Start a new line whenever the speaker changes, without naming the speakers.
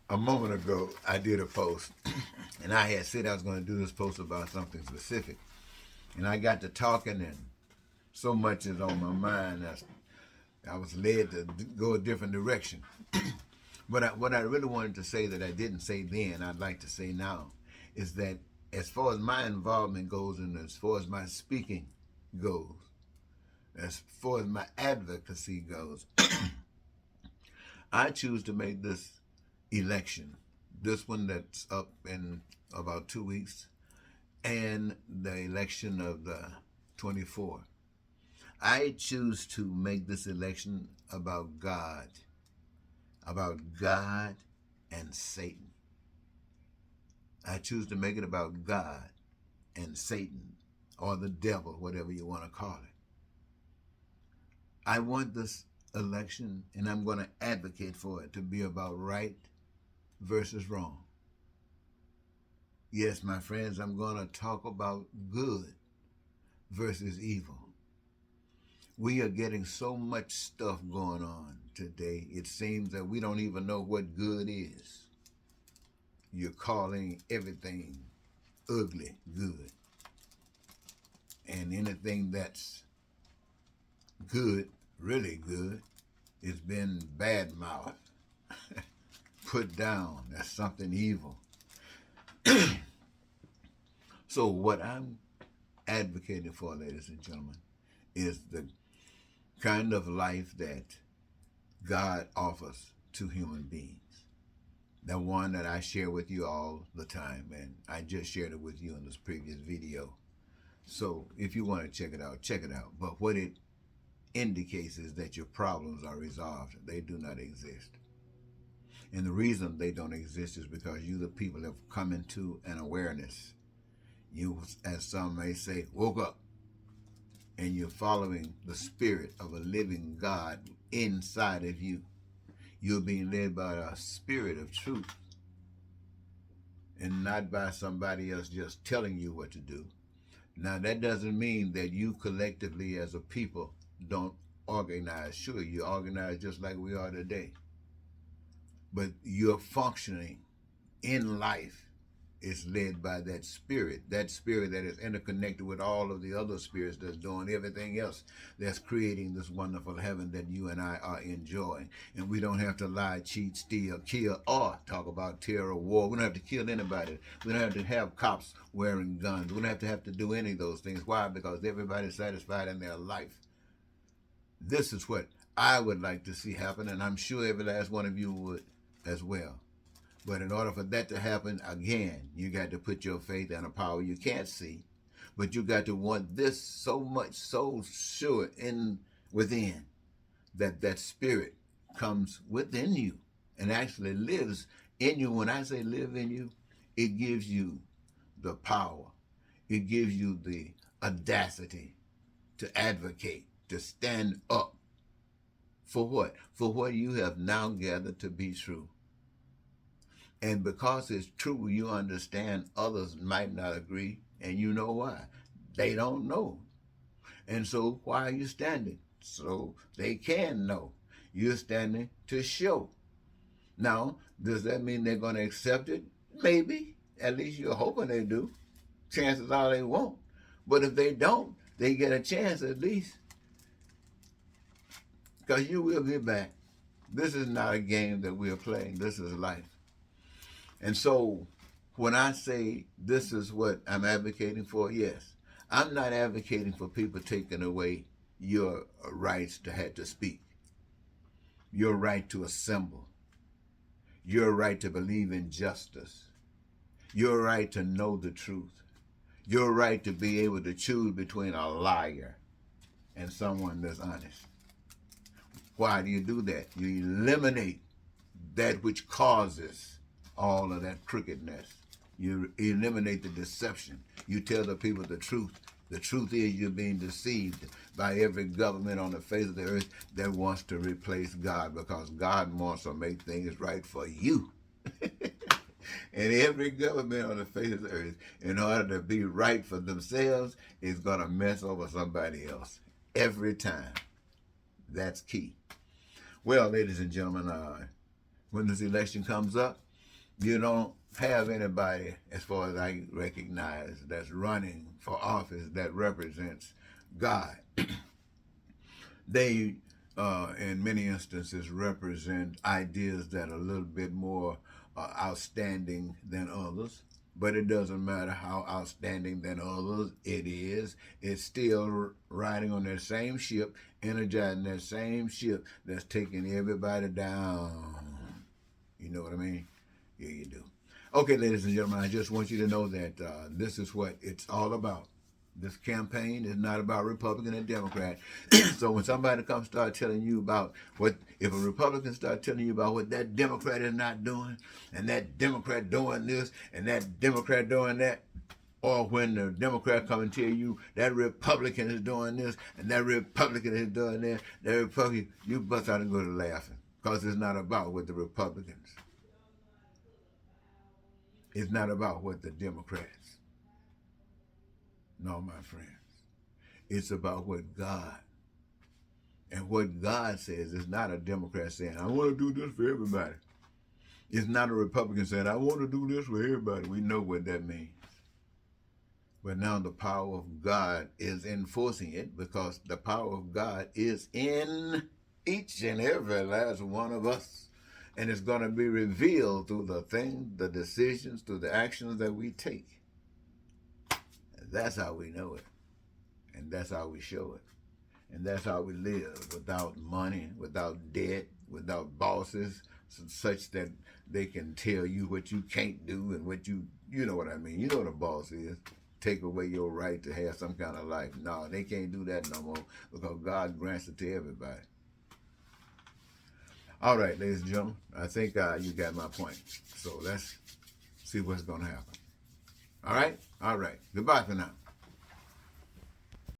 A moment ago, I did a post, and I had said I was going to do this post about something specific. And I got to talking, and so much is on my mind that I was led to go a different direction. But what I really wanted to say that I didn't say then, I'd like to say now, is that as far as my involvement goes and as far as my speaking goes, as far as my advocacy goes, I choose to make this election, this one that's up in about 2 weeks, and the election of the 24. I choose to make this election about God and Satan. I choose to make it about God and Satan, or the devil, whatever you want to call it. I want this election, and I'm going to advocate for it to be about right versus wrong. Yes, my friends, I'm going to talk about good versus evil. We are getting so much stuff going on today, it seems that we don't even know what good is. You're calling everything ugly good. And anything that's good, really good, it's been bad mouthed, put down as something evil. So what I'm advocating for, ladies and gentlemen, is the kind of life that God offers to human beings. The one that I share with you all the time, and I just shared it with you in this previous video. So if you want to check it out, check it out. But what it indicates is that your problems are resolved. They do not exist. And the reason they don't exist is because you, the people, have come into an awareness. You, as some may say, woke up, and you're following the spirit of a living God inside of you. You're being led by a spirit of truth and not by somebody else just telling you what to do. Now, that doesn't mean that you collectively as a people don't organize. Sure, you organize just like we are today. But your functioning in life is led by that spirit that is interconnected with all of the other spirits that's doing everything else, that's creating this wonderful heaven that you and I are enjoying. And we don't have to lie, cheat, steal, kill, or talk about terror or war. We don't have to kill anybody. We don't have to have cops wearing guns. We don't have to do any of those things. Why? Because everybody's satisfied in their life. This is what I would like to see happen, and I'm sure every last one of you would as well. But in order for that to happen, again, you got to put your faith in a power you can't see. But you got to want this so much, so sure within, that spirit comes within you and actually lives in you. When I say live in you, it gives you the power. It gives you the audacity to advocate, to stand up. For what? For what you have now gathered to be true. And because it's true, you understand others might not agree, and you know why. They don't know. And so why are you standing? So they can know. You're standing to show. Now, does that mean they're going to accept it? Maybe. At least you're hoping they do. Chances are they won't. But if they don't, they get a chance at least. Because you will get back. This is not a game that we're playing. This is life. And so when I say this is what I'm advocating for, yes, I'm not advocating for people taking away your rights to have to speak, your right to assemble, your right to believe in justice, your right to know the truth, your right to be able to choose between a liar and someone that's honest. Why do you do that? You eliminate that which causes all of that crookedness. You eliminate the deception. You tell the people the truth. The truth is you're being deceived by every government on the face of the earth that wants to replace God, because God wants to make things right for you. And every government on the face of the earth, in order to be right for themselves, is going to mess over somebody else. Every time. That's key. Well, ladies and gentlemen, when this election comes up, You don't have anybody, as far as I recognize, that's running for office that represents God. They, in many instances, represent ideas that are a little bit more outstanding than others. But it doesn't matter how outstanding than others it is. It's still riding on that same ship, energizing that same ship that's taking everybody down. You know what I mean? Yeah, you do. Okay, ladies and gentlemen, I just want you to know that this is what it's all about. This campaign is not about Republican and Democrat. So when somebody comes start telling you about if a Republican start telling you about what that Democrat is not doing, and that Democrat doing this, and that Democrat doing that, or when the Democrat come and tell you that Republican is doing this, and that Republican is doing that Republican, you bust out and go to laughing. Because it's not about what the Republicans. It's not about what the Democrats. No, my friends. It's about what God. And what God says is not a Democrat saying, I want to do this for everybody. It's not a Republican saying, I want to do this for everybody. We know what that means. But now the power of God is enforcing it, because the power of God is in each and every last one of us. And it's going to be revealed through the things, the decisions, through the actions that we take. And that's how we know it. And that's how we show it. And that's how we live, without money, without debt, without bosses, such that they can tell you what you can't do and what you know what I mean. You know what a boss is. Take away your right to have some kind of life. No, they can't do that no more, because God grants it to everybody. All right, ladies and gentlemen, I think you got my point. So let's see what's going to happen. All right? All right. Goodbye for now.